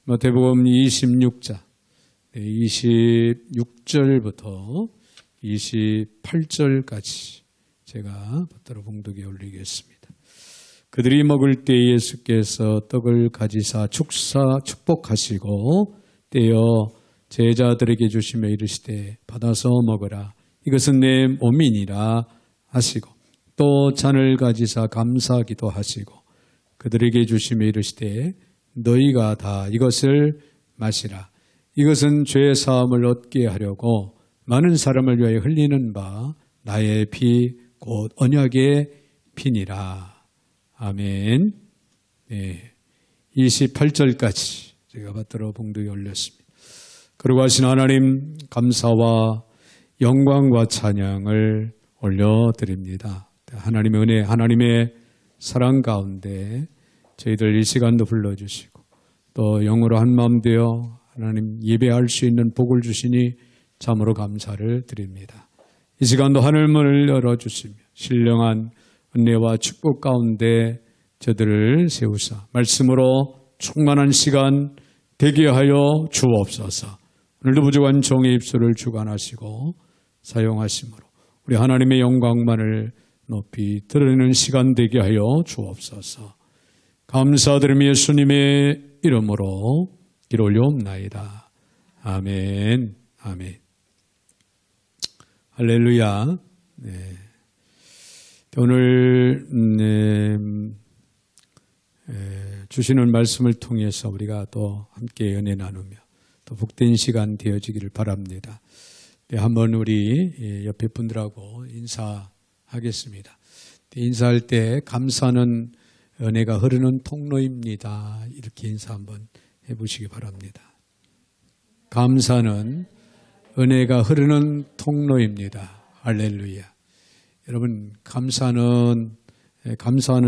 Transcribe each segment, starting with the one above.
마태복음 26장 26절부터 28절까지 제가 받들어 봉독에 올리겠습니다. 그들이 먹을 때 예수께서 떡을 가지사 축복하시고 떼어 제자들에게 주시며 이르시되 받아서 먹으라. 이것은 내 몸이니라 하시고 또 잔을 가지사 감사하기도 하시고 그들에게 주시며 이르시되 너희가 다 이것을 마시라. 이것은 죄 사함을 얻게 하려고 많은 사람을 위하여 흘리는 바 나의 피 곧 언약의 피니라. 아멘. 네, 28절까지 제가 받들어 봉독에 올렸습니다. 그러고 하신 하나님 감사와 영광과 찬양을 올려드립니다. 하나님의 은혜, 하나님의 사랑 가운데 저희들 이 시간도 불러주시고 또 영으로 한마음 되어 하나님 예배할 수 있는 복을 주시니 참으로 감사를 드립니다. 이 시간도 하늘문을 열어주시며 신령한 은혜와 축복 가운데 저들을 세우사 말씀으로 충만한 시간 되게 하여 주옵소서. 오늘도 부족한 종의 입술을 주관하시고 사용하심으로 우리 하나님의 영광만을 높이 드러내는 시간 되게 하여 주옵소서. 감사드리며 예수님의 이름으로 기도 올려옵나이다. 아멘. 아멘. 할렐루야. 네. 오늘 주시는 말씀을 통해서 우리가 또 함께 은혜 나누며 또 복된 시간 되어지기를 바랍니다. 네, 한번 우리 옆에 분들하고 인사하겠습니다. 인사할 때 감사는 은혜가 흐르는 통로입니다. 이렇게 인사 한번 해보시기 바랍니다. 감사는 은혜가 흐르는 통로입니다. 할렐루야. 여러분 감사하는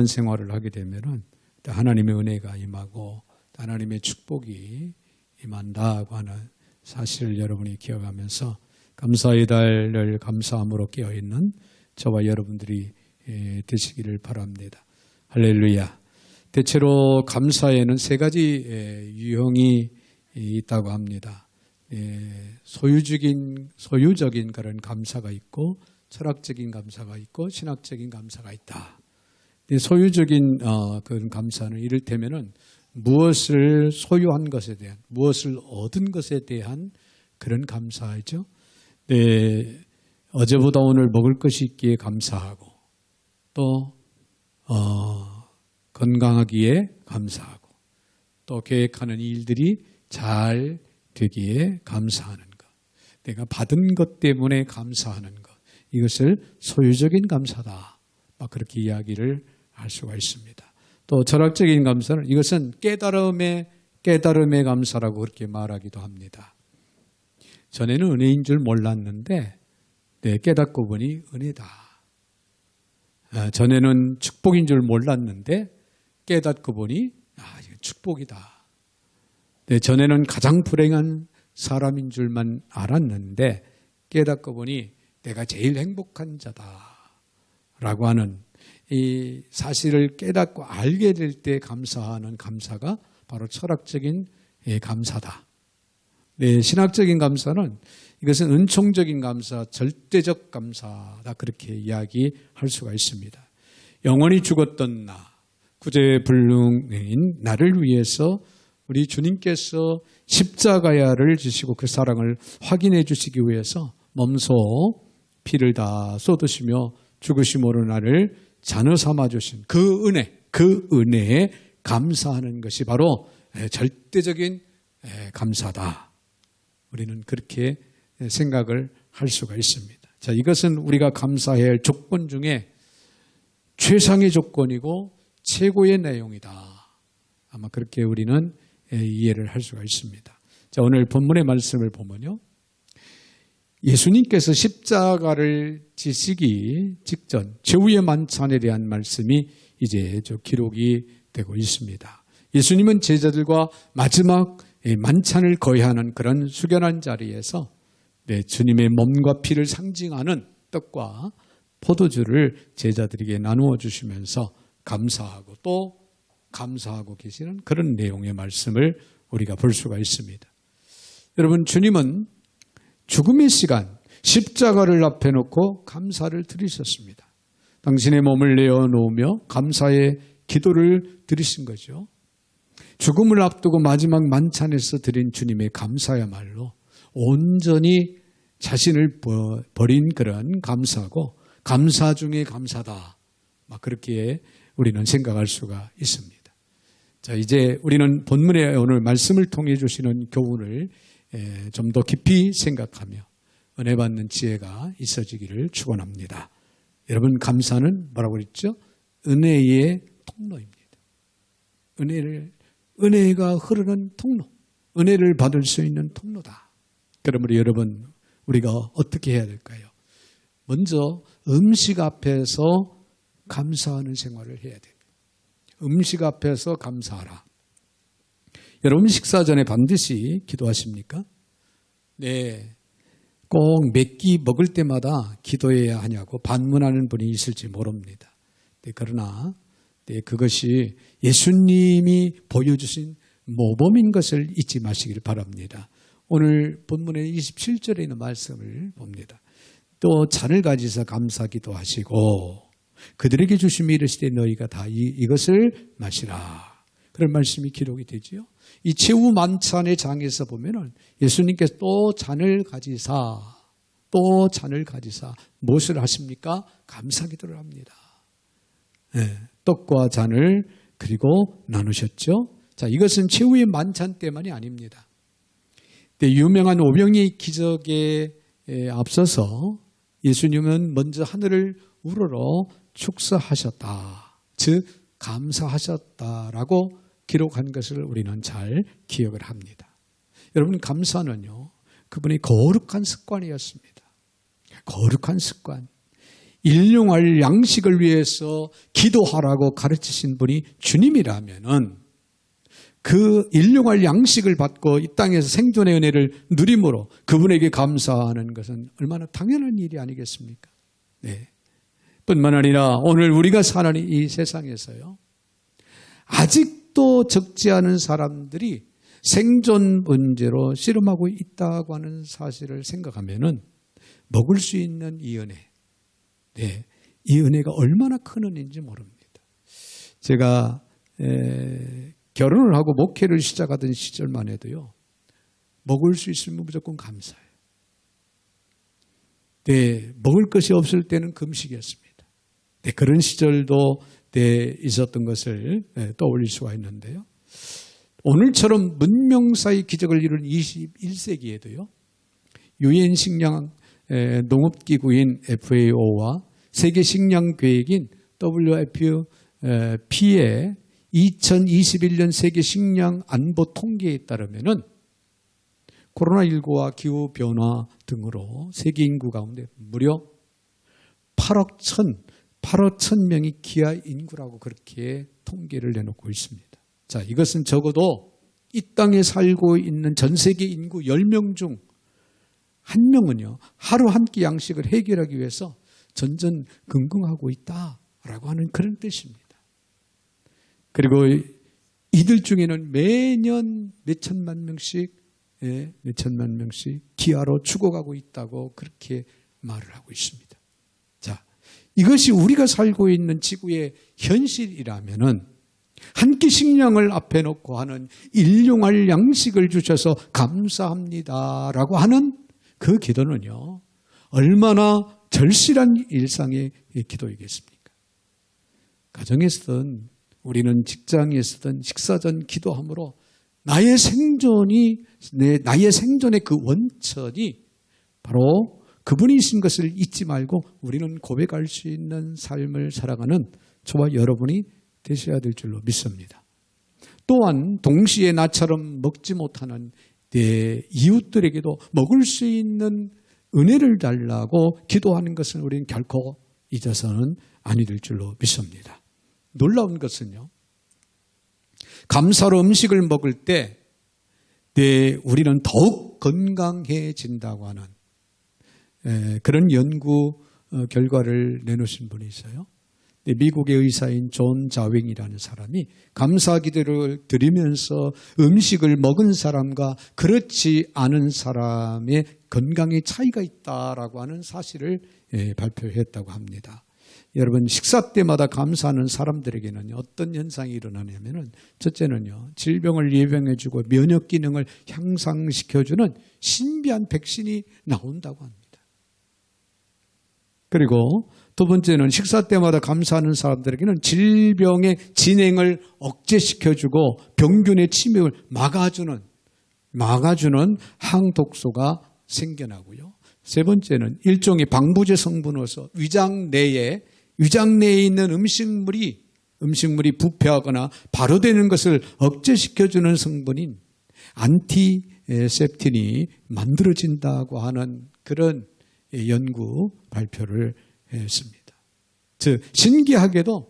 생활을 하게 되면은 하나님의 은혜가 임하고 하나님의 축복이 임한다고 하는 사실을 여러분이 기억하면서 감사의 달을 감사함으로 깨어있는 저와 여러분들이 되시기를 바랍니다. 할렐루야. 대체로 감사에는 세 가지 유형이 있다고 합니다. 소유적인 그런 감사가 있고 철학적인 감사가 있고 신학적인 감사가 있다. 소유적인 그런 감사는 이를테면은 무엇을 소유한 것에 대한, 무엇을 얻은 것에 대한 그런 감사이죠. 어제보다 오늘 먹을 것이 있기에 감사하고 또 건강하기에 감사하고 또 계획하는 일들이 잘 되기에 감사하는 것. 내가 받은 것 때문에 감사하는 것. 이것을 소유적인 감사다. 막 그렇게 이야기를 할 수가 있습니다. 또 철학적인 감사는 이것은 깨달음의 감사라고 그렇게 말하기도 합니다. 전에는 은혜인 줄 몰랐는데 깨닫고 보니 은혜다. 전에는 축복인 줄 몰랐는데 깨닫고 보니 이건 축복이다. 전에는 가장 불행한 사람인 줄만 알았는데 깨닫고 보니 내가 제일 행복한 자다라고 하는 이 사실을 깨닫고 알게 될 때 감사하는 감사가 바로 철학적인 감사다. 신학적인 감사는 이것은 은총적인 감사, 절대적 감사다. 그렇게 이야기할 수가 있습니다. 영원히 죽었던 나, 구제불능인 나를 위해서 우리 주님께서 십자가야를 지시고 그 사랑을 확인해 주시기 위해서 몸소 피를 다 쏟으시며 죽으심으로 나를 자녀 삼아 주신 그 은혜에 감사하는 것이 바로 절대적인 감사다. 우리는 그렇게 생각을 할 수가 있습니다. 자, 이것은 우리가 감사해야 할 조건 중에 최상의 조건이고 최고의 내용이다. 아마 그렇게 우리는 이해를 할 수가 있습니다. 자, 오늘 본문의 말씀을 보면요. 예수님께서 십자가를 지시기 직전 최후의 만찬에 대한 말씀이 이제 기록이 되고 있습니다. 예수님은 제자들과 마지막 만찬을 거해하는 그런 숙연한 자리에서 주님의 몸과 피를 상징하는 떡과 포도주를 제자들에게 나누어 주시면서 감사하고 또 감사하고 계시는 그런 내용의 말씀을 우리가 볼 수가 있습니다. 여러분, 주님은 죽음의 시간, 십자가를 앞에 놓고 감사를 드리셨습니다. 당신의 몸을 내어놓으며 감사의 기도를 드리신 거죠. 죽음을 앞두고 마지막 만찬에서 드린 주님의 감사야말로 온전히 자신을 버린 그런 감사고 감사 중에 감사다. 막 그렇게 우리는 생각할 수가 있습니다. 자, 이제 우리는 본문의 오늘 말씀을 통해 주시는 교훈을 좀 더 깊이 생각하며 은혜 받는 지혜가 있어지기를 축원합니다. 여러분, 감사는 뭐라고 그랬죠? 은혜의 통로입니다. 은혜가 흐르는 통로, 은혜를 받을 수 있는 통로다. 그러므로 여러분, 우리가 어떻게 해야 될까요? 먼저 음식 앞에서 감사하는 생활을 해야 돼요. 음식 앞에서 감사하라. 여러분, 식사 전에 반드시 기도하십니까? 네. 꼭 몇 끼 먹을 때마다 기도해야 하냐고 반문하는 분이 있을지 모릅니다. 네, 그러나 그것이 예수님이 보여주신 모범인 것을 잊지 마시길 바랍니다. 오늘 본문의 27절에 있는 말씀을 봅니다. 또 잔을 가지사 감사기도 하시고 그들에게 주심이 이르시되 너희가 다 이것을 마시라. 그런 말씀이 기록이 되지요. 이 최후 만찬의 장에서 보면은 예수님께서 또 잔을 가지사 무엇을 하십니까? 감사기도를 합니다. 네, 떡과 잔을 그리고 나누셨죠. 자, 이것은 최후의 만찬 때만이 아닙니다. 유명한 오병이의 기적에 앞서서 예수님은 먼저 하늘을 우러러 축사하셨다. 즉 감사하셨다라고 기록한 것을 우리는 잘 기억을 합니다. 여러분, 감사는요, 그분의 거룩한 습관이었습니다. 거룩한 습관. 일용할 양식을 위해서 기도하라고 가르치신 분이 주님이라면은 그 일용할 양식을 받고 이 땅에서 생존의 은혜를 누림으로 그분에게 감사하는 것은 얼마나 당연한 일이 아니겠습니까? 네. 뿐만 아니라 오늘 우리가 사는 이 세상에서요, 아직도 적지 않은 사람들이 생존 문제로 씨름하고 있다고 하는 사실을 생각하면은 먹을 수 있는 이 은혜, 네, 이 은혜가 얼마나 큰 은혜인지 모릅니다. 제가 결혼을 하고 목회를 시작하던 시절만 해도요, 먹을 수 있으면 무조건 감사해요. 네, 먹을 것이 없을 때는 금식이었습니다. 네, 그런 시절도 있었던 것을 떠올릴 수가 있는데요. 오늘처럼 문명사의 기적을 이룬 21세기에도요, 유엔 식량 농업기구인 FAO와 세계 식량 계획인 WFP의 2021년 세계 식량 안보 통계에 따르면은 코로나19와 기후변화 등으로 세계 인구 가운데 무려 8억 1,000명이 기아 인구라고 그렇게 통계를 내놓고 있습니다. 자, 이것은 적어도 이 땅에 살고 있는 전 세계 인구 10명 중 1명은요, 하루 한 끼 양식을 해결하기 위해서 전전긍긍하고 있다라고 하는 그런 뜻입니다. 그리고 이들 중에는 매년 몇천만 명씩 기아로 죽어가고 있다고 그렇게 말을 하고 있습니다. 자, 이것이 우리가 살고 있는 지구의 현실이라면은 한 끼 식량을 앞에 놓고 하는 일용할 양식을 주셔서 감사합니다라고 하는 그 기도는요, 얼마나 절실한 일상의 기도이겠습니까? 가정에서든 우리는 직장에서든 식사 전 기도함으로 나의 생존의 그 원천이 바로 그분이신 것을 잊지 말고 우리는 고백할 수 있는 삶을 살아가는 저와 여러분이 되셔야 될 줄로 믿습니다. 또한 동시에 나처럼 먹지 못하는 내 이웃들에게도 먹을 수 있는 은혜를 달라고 기도하는 것은 우리는 결코 잊어서는 아니 될 줄로 믿습니다. 놀라운 것은요, 감사로 음식을 먹을 때 우리는 더욱 건강해진다고 하는 그런 연구 결과를 내놓으신 분이 있어요. 미국의 의사인 존 자윙이라는 사람이 감사 기도를 드리면서 음식을 먹은 사람과 그렇지 않은 사람의 건강에 차이가 있다라고 하는 사실을 발표했다고 합니다. 여러분, 식사 때마다 감사하는 사람들에게는 어떤 현상이 일어나냐면은, 첫째는요, 질병을 예방해주고 면역 기능을 향상시켜주는 신비한 백신이 나온다고 합니다. 그리고 두 번째는 식사 때마다 감사하는 사람들에게는 질병의 진행을 억제시켜주고 병균의 침입을 막아주는 항독소가 생겨나고요. 세 번째는 일종의 방부제 성분으로서 위장 내에 있는 음식물이 부패하거나 발효되는 것을 억제시켜주는 성분인 안티셉틴이 만들어진다고 하는 그런 연구 발표를 했습니다. 즉, 신기하게도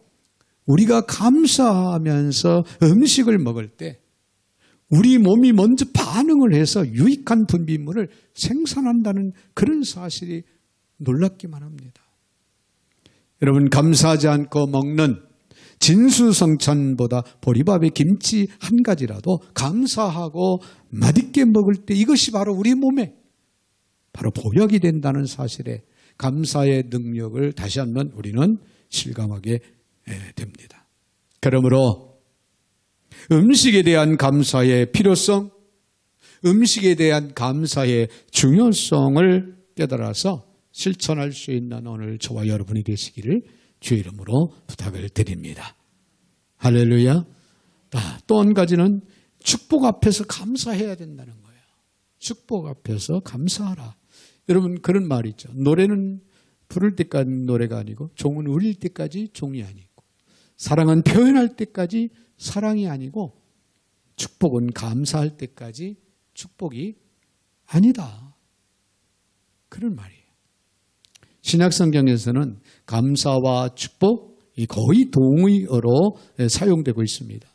우리가 감사하면서 음식을 먹을 때 우리 몸이 먼저 반응을 해서 유익한 분비물을 생산한다는 그런 사실이 놀랍기만 합니다. 여러분, 감사하지 않고 먹는 진수성찬보다 보리밥에 김치 한 가지라도 감사하고 맛있게 먹을 때 이것이 바로 우리 몸에 바로 보약이 된다는 사실에 감사의 능력을 다시 한번 우리는 실감하게 됩니다. 그러므로 음식에 대한 감사의 필요성, 음식에 대한 감사의 중요성을 깨달아서 실천할 수 있는 오늘 저와 여러분이 되시기를 주의 이름으로 부탁을 드립니다. 할렐루야. 또 한 가지는 축복 앞에서 감사해야 된다는 거예요. 축복 앞에서 감사하라. 여러분, 그런 말이 있죠. 노래는 부를 때까지 노래가 아니고 종은 울릴 때까지 종이 아니고 사랑은 표현할 때까지 사랑이 아니고 축복은 감사할 때까지 축복이 아니다. 그런 말이에요. 신약성경에서는 감사와 축복이 거의 동의어로 사용되고 있습니다.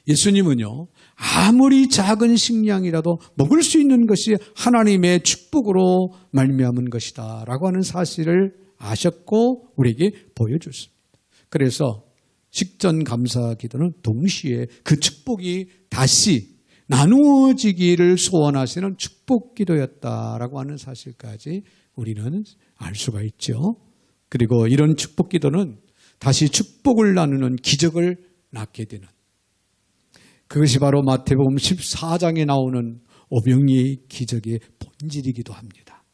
예수님은요, 아무리 작은 식량이라도 먹을 수 있는 것이 하나님의 축복으로 말미암은 것이다 라고 하는 사실을 아셨고 우리에게 보여줬습니다. 그래서 식전 감사 기도는 동시에 그 축복이 다시 나누어지기를 소원하시는 축복 기도였다라고 하는 사실까지 우리는 알 수가 있죠. 그리고 이런 축복 기도는 다시 축복을 나누는 기적을 낳게 되는, 그것이 바로 마태복음 14장에 나오는 오병이의 기적의 본질이기도 합니다.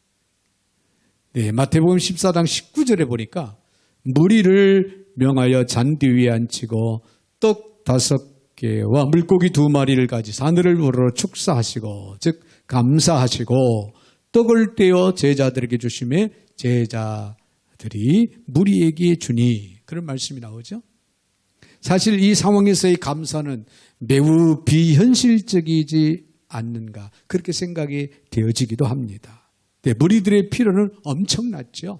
네, 마태복음 14장 19절에 보니까 무리를 명하여 잔디 위에 앉히고 떡 5개와 물고기 2마리를 가지고 하늘을 우러러 축사하시고, 즉 감사하시고 떡을 떼어 제자들에게 주시매 제자들이 무리에게 주니, 그런 말씀이 나오죠. 사실 이 상황에서의 감사는 매우 비현실적이지 않는가, 그렇게 생각이 되어지기도 합니다. 네, 무리들의 필요는 엄청났죠.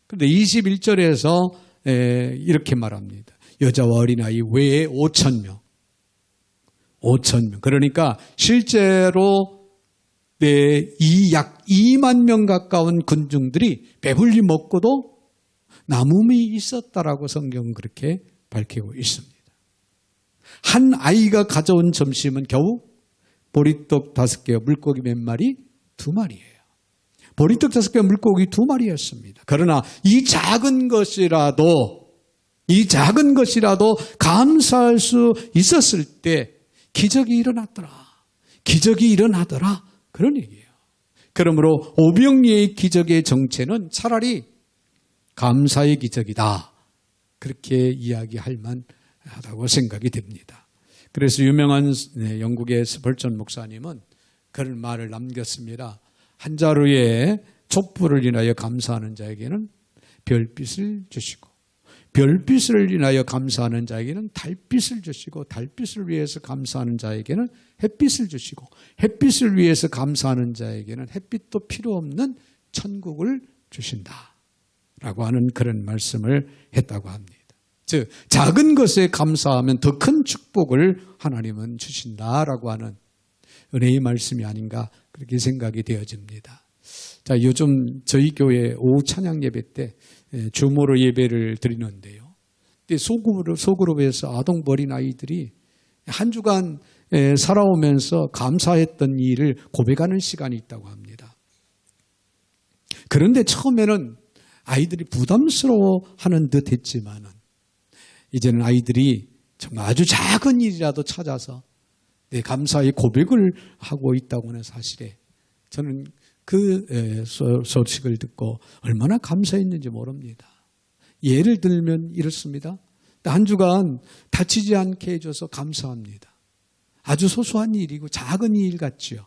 그런데 21절에서 이렇게 말합니다. 여자와 어린아이 외에 5,000명. 그러니까 실제로 약 2만 명 가까운 군중들이 배불리 먹고도 남음이 있었다라고 성경은 그렇게 밝히고 있습니다. 한 아이가 가져온 점심은 겨우 보리떡 5개와 물고기 몇 마리? 2마리예요. 보리떡 5개와 물고기 2마리였습니다. 그러나 이 작은 것이라도 감사할 수 있었을 때 기적이 일어나더라. 그런 얘기예요. 그러므로 오병이의 기적의 정체는 차라리 감사의 기적이다, 그렇게 이야기할 만하다고 생각이 됩니다. 그래서 유명한 영국의 스펄전 목사님은 그런 말을 남겼습니다. 한 자루의 촛불을 인하여 감사하는 자에게는 별빛을 주시고, 별빛을 인하여 감사하는 자에게는 달빛을 주시고, 달빛을 위해서 감사하는 자에게는 햇빛을 주시고, 햇빛을 위해서 감사하는 자에게는 햇빛도 필요 없는 천국을 주신다 라고 하는 그런 말씀을 했다고 합니다. 즉, 작은 것에 감사하면 더 큰 축복을 하나님은 주신다라고 하는 은혜의 말씀이 아닌가, 그렇게 생각이 되어집니다. 자, 요즘 저희 교회 오후 찬양 예배 때 주모로 예배를 드리는데요. 소그룹에서 아동 어린 아이들이 한 주간 살아오면서 감사했던 일을 고백하는 시간이 있다고 합니다. 그런데 처음에는 아이들이 부담스러워하는 듯 했지만은 이제는 아이들이 정말 아주 작은 일이라도 찾아서 내 감사의 고백을 하고 있다고 하는 사실에 저는 그 소식을 듣고 얼마나 감사했는지 모릅니다. 예를 들면 이렇습니다. 한 주간 다치지 않게 해줘서 감사합니다. 아주 소소한 일이고 작은 일 같지요.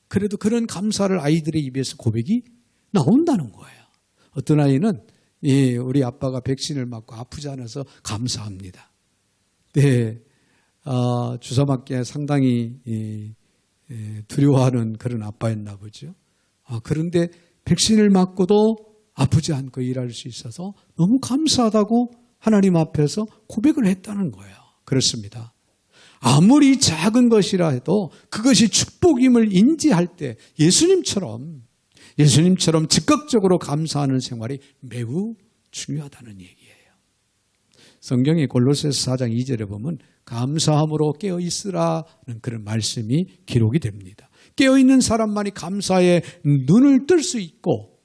그래도 그런 감사를 아이들의 입에서 고백이 나온다는 거예요. 어떤 아이는 우리 아빠가 백신을 맞고 아프지 않아서 감사합니다. 네, 주사 맞기에 상당히 두려워하는 그런 아빠였나 보죠. 그런데 백신을 맞고도 아프지 않고 일할 수 있어서 너무 감사하다고 하나님 앞에서 고백을 했다는 거예요. 그렇습니다. 아무리 작은 것이라 해도 그것이 축복임을 인지할 때 예수님처럼 즉각적으로 감사하는 생활이 매우 중요하다는 얘기예요. 성경의 골로새서 4장 2절에 보면 감사함으로 깨어있으라는 그런 말씀이 기록이 됩니다. 깨어있는 사람만이 감사에 눈을 뜰 수 있고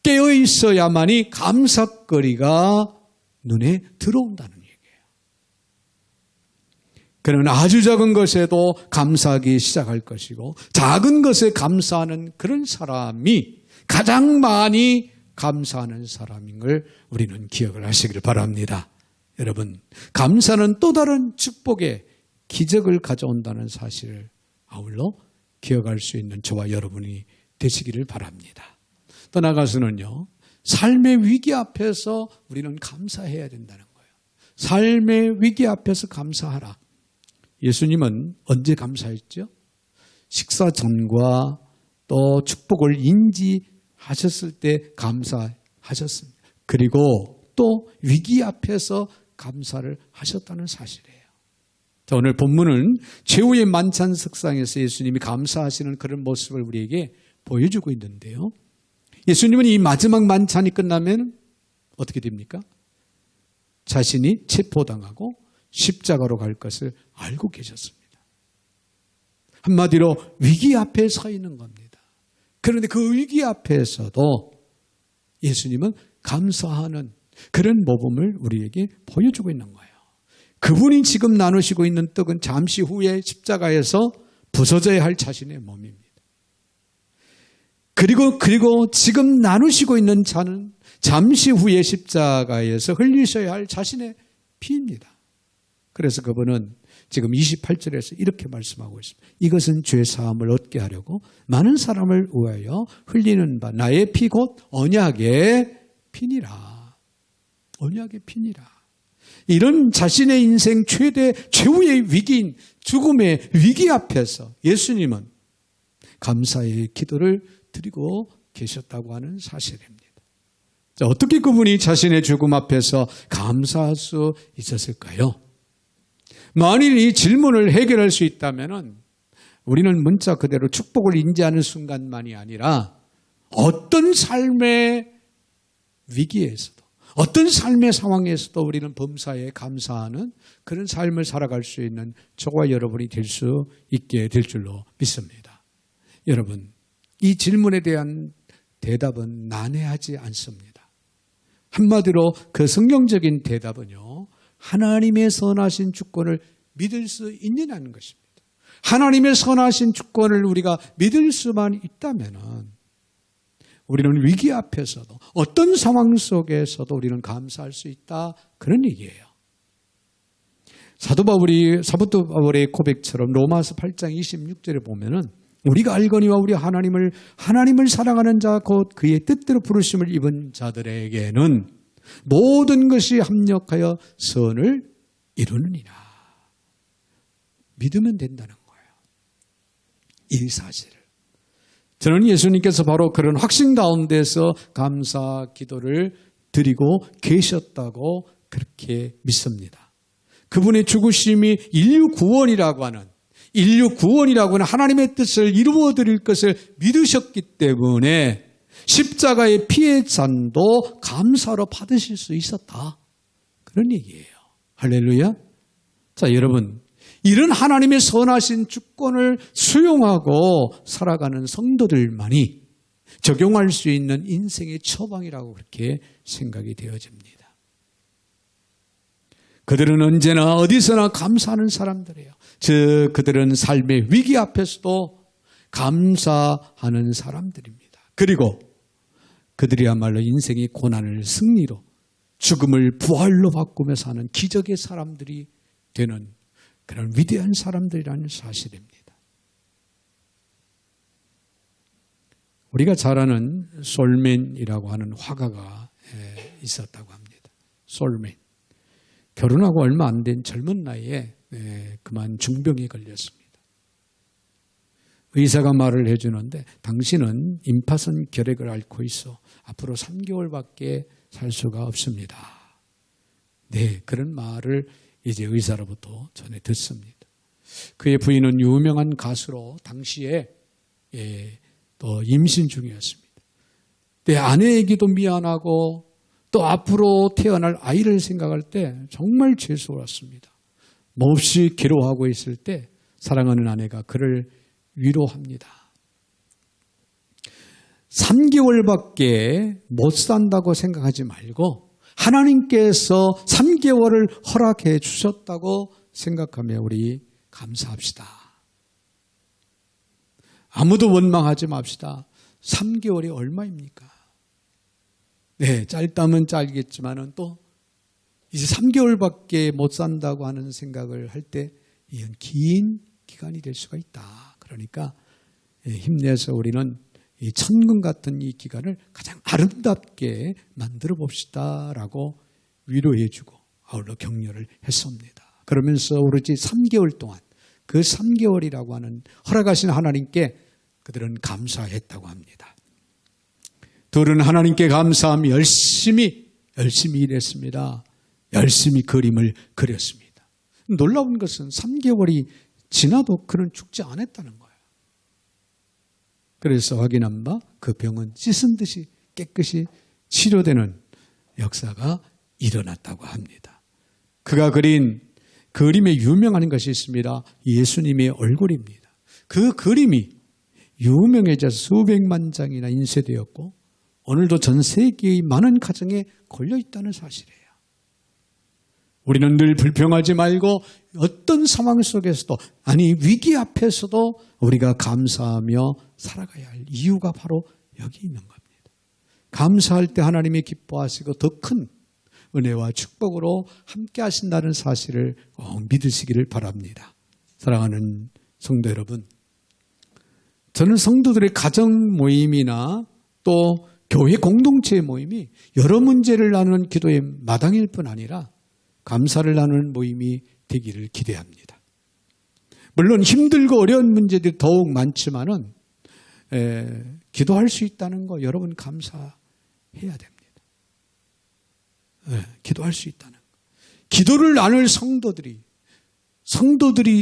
깨어있어야만이 감사거리가 눈에 들어온다는 얘기예요. 그러면 아주 작은 것에도 감사하기 시작할 것이고 작은 것에 감사하는 그런 사람이 가장 많이 감사하는 사람인 걸 우리는 기억을 하시길 바랍니다. 여러분, 감사는 또 다른 축복의 기적을 가져온다는 사실을 아울러 기억할 수 있는 저와 여러분이 되시기를 바랍니다. 또 나가서는요, 삶의 위기 앞에서 우리는 감사해야 된다는 거예요. 삶의 위기 앞에서 감사하라. 예수님은 언제 감사했죠? 식사 전과 또 축복을 인지하셨을 때 감사하셨습니다. 그리고 또 위기 앞에서 감사를 하셨다는 사실이에요. 자, 오늘 본문은 최후의 만찬 석상에서 예수님이 감사하시는 그런 모습을 우리에게 보여주고 있는데요. 예수님은 이 마지막 만찬이 끝나면 어떻게 됩니까? 자신이 체포당하고 십자가로 갈 것을 알고 계셨습니다. 한마디로 위기 앞에 서 있는 겁니다. 그런데 그 위기 앞에서도 예수님은 감사하는 그런 모범을 우리에게 보여주고 있는 거예요. 그분이 지금 나누시고 있는 떡은 잠시 후에 십자가에서 부서져야 할 자신의 몸입니다. 그리고 지금 나누시고 있는 잔은 잠시 후에 십자가에서 흘리셔야 할 자신의 피입니다. 그래서 그분은 지금 28절에서 이렇게 말씀하고 있습니다. 이것은 죄사함을 얻게 하려고 많은 사람을 위하여 흘리는 바 나의 피 곧 언약의 피니라. 언약의 피니라. 이런 자신의 인생 최후의 위기인 죽음의 위기 앞에서 예수님은 감사의 기도를 드리고 계셨다고 하는 사실입니다. 자, 어떻게 그분이 자신의 죽음 앞에서 감사할 수 있었을까요? 만일 이 질문을 해결할 수 있다면 우리는 문자 그대로 축복을 인지하는 순간만이 아니라 어떤 삶의 위기에서도 어떤 삶의 상황에서도 우리는 범사에 감사하는 그런 삶을 살아갈 수 있는 저와 여러분이 될 수 있게 될 줄로 믿습니다. 여러분, 이 질문에 대한 대답은 난해하지 않습니다. 한마디로 그 성경적인 대답은요, 하나님의 선하신 주권을 믿을 수 있느냐는 것입니다. 하나님의 선하신 주권을 우리가 믿을 수만 있다면 우리는 위기 앞에서도 어떤 상황 속에서도 우리는 감사할 수 있다, 그런 얘기예요. 사도 바울의 고백처럼 로마서 8장 26절에 보면은 우리가 알거니와 우리 하나님을 사랑하는 자 곧 그의 뜻대로 부르심을 입은 자들에게는 모든 것이 합력하여 선을 이루느니라. 믿으면 된다는 거예요. 이 사실을. 저는 예수님께서 바로 그런 확신 가운데서 감사 기도를 드리고 계셨다고 그렇게 믿습니다. 그분의 죽으심이 인류 구원이라고 하는 하나님의 뜻을 이루어 드릴 것을 믿으셨기 때문에 십자가의 피의 잔도 감사로 받으실 수 있었다. 그런 얘기예요. 할렐루야. 자, 여러분, 이런 하나님의 선하신 주권을 수용하고 살아가는 성도들만이 적용할 수 있는 인생의 처방이라고 그렇게 생각이 되어집니다. 그들은 언제나 어디서나 감사하는 사람들이에요. 그들은 삶의 위기 앞에서도 감사하는 사람들입니다. 그리고 그들이야말로 인생의 고난을 승리로, 죽음을 부활로 바꾸며 사는 기적의 사람들이 되는 그런 위대한 사람들이라는 사실입니다. 우리가 잘 아는 솔맨이라고 하는 화가가 있었다고 합니다. 솔맨. 결혼하고 얼마 안 된 젊은 나이에 그만 중병에 걸렸습니다. 의사가 말을 해주는데 당신은 임파선 결핵을 앓고 있어 앞으로 3개월밖에 살 수가 없습니다. 네, 그런 말을 이제 의사로부터 전해 듣습니다. 그의 부인은 유명한 가수로 당시에 또 임신 중이었습니다. 내 아내에게도 미안하고 또 앞으로 태어날 아이를 생각할 때 정말 죄송했습니다. 몹시 괴로워하고 있을 때 사랑하는 아내가 그를 위로합니다. 3개월밖에 못 산다고 생각하지 말고 하나님께서 3개월을 허락해 주셨다고 생각하며 우리 감사합시다. 아무도 원망하지 맙시다. 3개월이 얼마입니까? 네, 짧다면 짧겠지만은 또 이제 3개월밖에 못 산다고 하는 생각을 할 때 이건 긴 기간이 될 수가 있다. 그러니까 힘내서 우리는 이 천금 같은 이 기간을 가장 아름답게 만들어 봅시다라고 위로해 주고 아울러 격려를 했습니다. 그러면서 오로지 3개월 동안 그 3개월이라고 하는 허락하신 하나님께 그들은 감사했다고 합니다. 둘은 하나님께 감사하며 열심히 일했습니다. 열심히 그림을 그렸습니다. 놀라운 것은 3개월이 지나도 그는 죽지 않았다는 거예요. 그래서 확인한 바 그 병은 씻은 듯이 깨끗이 치료되는 역사가 일어났다고 합니다. 그가 그린 그림에 유명한 것이 있습니다. 예수님의 얼굴입니다. 그 그림이 유명해져서 수백만 장이나 인쇄되었고 오늘도 전 세계의 많은 가정에 걸려있다는 사실이에요. 우리는 늘 불평하지 말고 어떤 상황 속에서도 아니 위기 앞에서도 우리가 감사하며 살아가야 할 이유가 바로 여기 있는 겁니다. 감사할 때 하나님이 기뻐하시고 더 큰 은혜와 축복으로 함께 하신다는 사실을 꼭 믿으시기를 바랍니다. 사랑하는 성도 여러분, 저는 성도들의 가정 모임이나 또 교회 공동체 모임이 여러 문제를 나누는 기도의 마당일 뿐 아니라 감사를 나누는 모임이 되기를 기대합니다. 물론 힘들고 어려운 문제들이 더욱 많지만은 기도할 수 있다는 거 여러분 감사해야 됩니다. 기도할 수 있다는 거. 기도를 나눌 성도들이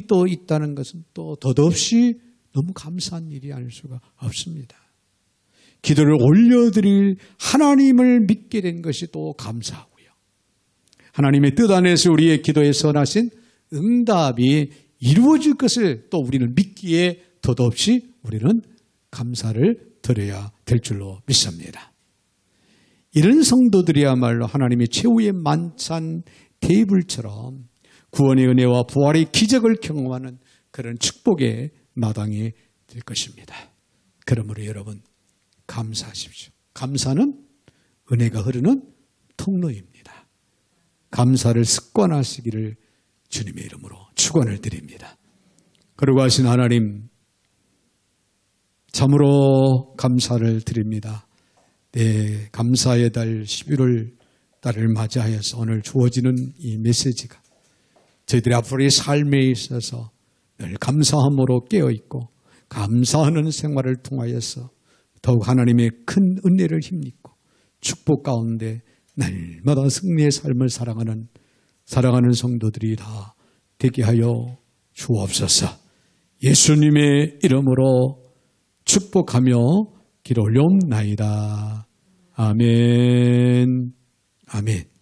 또 있다는 것은 또 덧없이 너무 감사한 일이 아닐 수가 없습니다. 기도를 올려드릴 하나님을 믿게 된 것이 또 감사하고요. 하나님의 뜻 안에서 우리의 기도에 선하신 응답이 이루어질 것을 또 우리는 믿기에 덧없이 우리는 감사를 드려야 될 줄로 믿습니다. 이런 성도들이야말로 하나님의 최후의 만찬 테이블처럼 구원의 은혜와 부활의 기적을 경험하는 그런 축복의 마당이 될 것입니다. 그러므로 여러분 감사하십시오. 감사는 은혜가 흐르는 통로입니다. 감사를 습관하시기를 주님의 이름으로 축원을 드립니다. 그러고 하신 하나님 참으로 감사를 드립니다. 네, 감사의 달 11월 달을 맞이하여서 오늘 주어지는 이 메시지가 저희들의 앞으로의 삶에 있어서 늘 감사함으로 깨어있고 감사하는 생활을 통하여서 더욱 하나님의 큰 은혜를 힘입고 축복 가운데 날마다 승리의 삶을 사랑하는 성도들이 다 되게 하여 주옵소서. 예수님의 이름으로 축복하며 기를 올려옵나이다. 아멘. 아멘.